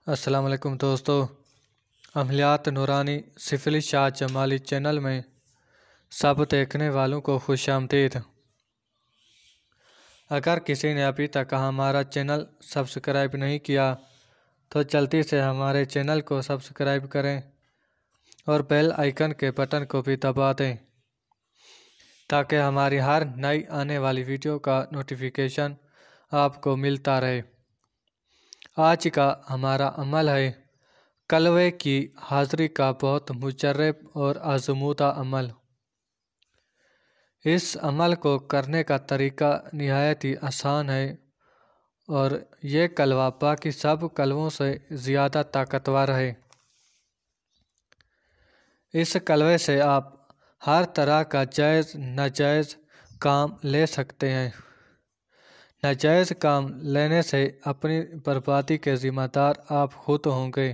السلام علیکم دوستو، عملیات نورانی سفلی شاہ جمالی چینل میں سب دیکھنے والوں کو خوش آمدید۔ اگر کسی نے ابھی تک ہمارا چینل سبسکرائب نہیں کیا تو جلدی سے ہمارے چینل کو سبسکرائب کریں اور بیل آئیکن کے بٹن کو بھی دبا دیں تاکہ ہماری ہر نئی آنے والی ویڈیو کا نوٹیفیکیشن آپ کو ملتا رہے۔ آج کا ہمارا عمل ہے کلوے کی حاضری کا بہت مجرب اور آزمودہ عمل۔ اس عمل کو کرنے کا طریقہ نہایت ہی آسان ہے اور یہ کلوہ باقی سب کلووں سے زیادہ طاقتور ہے۔ اس کلوے سے آپ ہر طرح کا جائز ناجائز کام لے سکتے ہیں۔ ناجائز کام لینے سے اپنی بربادی کے ذمہ دار آپ خود ہوں گے۔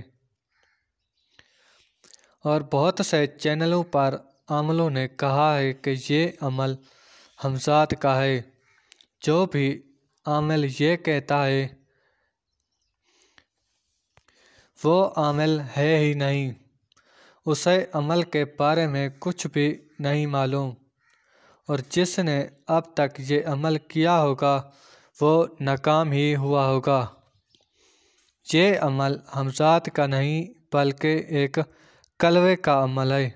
اور بہت سے چینلوں پر عاملوں نے کہا ہے کہ یہ عمل ہمزاد کا ہے۔ جو بھی عامل یہ کہتا ہے وہ عامل ہے ہی نہیں، اسے عمل کے بارے میں کچھ بھی نہیں معلوم، اور جس نے اب تک یہ عمل کیا ہوگا وہ ناکام ہی ہوا ہوگا۔ یہ عمل ہمزاد کا نہیں بلکہ ایک کلوے کا عمل ہے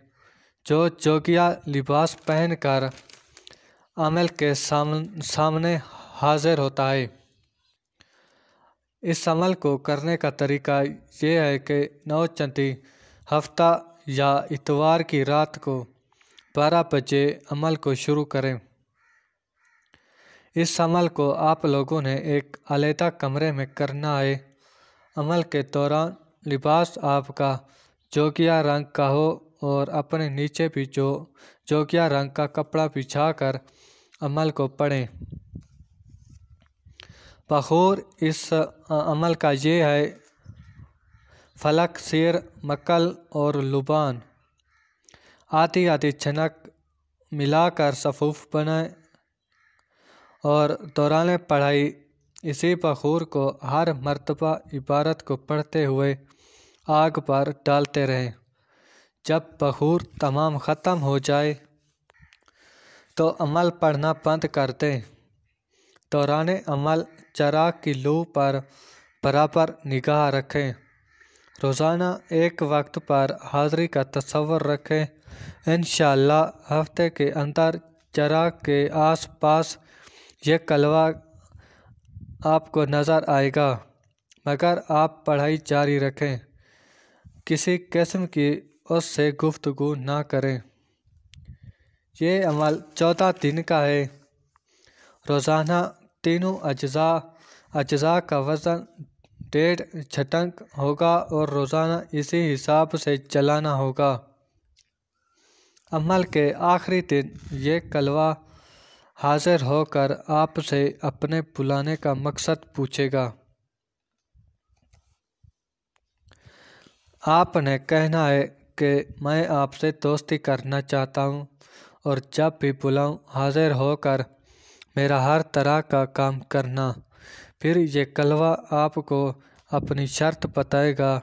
جو جوگیا لباس پہن کر عامل کے سامنے حاضر ہوتا ہے۔ اس عمل کو کرنے کا طریقہ یہ ہے کہ نوچندی ہفتہ یا اتوار کی رات کو 12 بجے عمل کو شروع کریں۔ اس عمل کو آپ لوگوں نے ایک علیحدہ کمرے میں کرنا ہے۔ عمل کے دوران لباس آپ کا جوگیا رنگ کا ہو اور اپنے نیچے بھی جوگیا رنگ کا کپڑا بچھا کر عمل کو پڑھیں۔ بخور اس عمل کا یہ ہے: فلک، سیر، مکل اور لبان آدھی آدھی چھنک ملا کر صفوف بنائیں اور دوران پڑھائی اسی بخور کو ہر مرتبہ عبارت کو پڑھتے ہوئے آگ پر ڈالتے رہیں۔ جب بخور تمام ختم ہو جائے تو عمل پڑھنا بند کر دیں۔ دوران عمل چراغ کی لو پر برابر نگاہ رکھیں۔ روزانہ ایک وقت پر حاضری کا تصور رکھیں۔ انشاءاللہ ہفتے کے اندر چراغ کے آس پاس یہ کلوہ آپ کو نظر آئے گا، مگر آپ پڑھائی جاری رکھیں، کسی قسم کی اس سے گفتگو نہ کریں۔ یہ عمل 14 دن کا ہے۔ روزانہ تینوں اجزاء کا وزن 1.5 چھٹنک ہوگا اور روزانہ اسی حساب سے چلانا ہوگا۔ عمل کے آخری دن یہ کلوہ حاضر ہو کر آپ سے اپنے بلانے کا مقصد پوچھے گا۔ آپ نے کہنا ہے کہ میں آپ سے دوستی کرنا چاہتا ہوں اور جب بھی بلاؤں حاضر ہو کر میرا ہر طرح کا کام کرنا۔ پھر یہ کلوہ آپ کو اپنی شرط بتائے گا،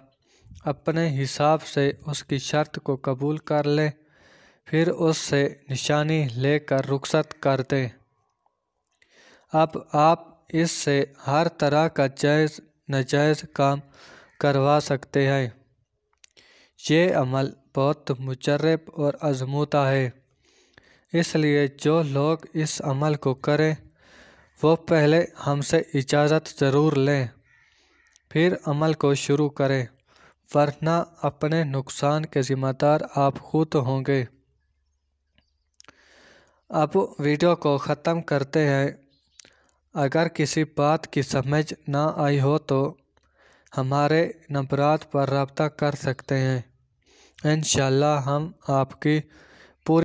اپنے حساب سے اس کی شرط کو قبول کر لیں، پھر اس سے نشانی لے کر رخصت کر دیں۔ اب آپ اس سے ہر طرح کا جائز ناجائز کام کروا سکتے ہیں۔ یہ عمل بہت مجرب اور آزمودہ ہے، اس لیے جو لوگ اس عمل کو کریں وہ پہلے ہم سے اجازت ضرور لیں، پھر عمل کو شروع کریں، ورنہ اپنے نقصان کے ذمہ دار آپ خود ہوں گے۔ اب ویڈیو کو ختم کرتے ہیں۔ اگر کسی بات کی سمجھ نہ آئی ہو تو ہمارے نمبرات پر رابطہ کر سکتے ہیں۔ انشاءاللہ ہم آپ کی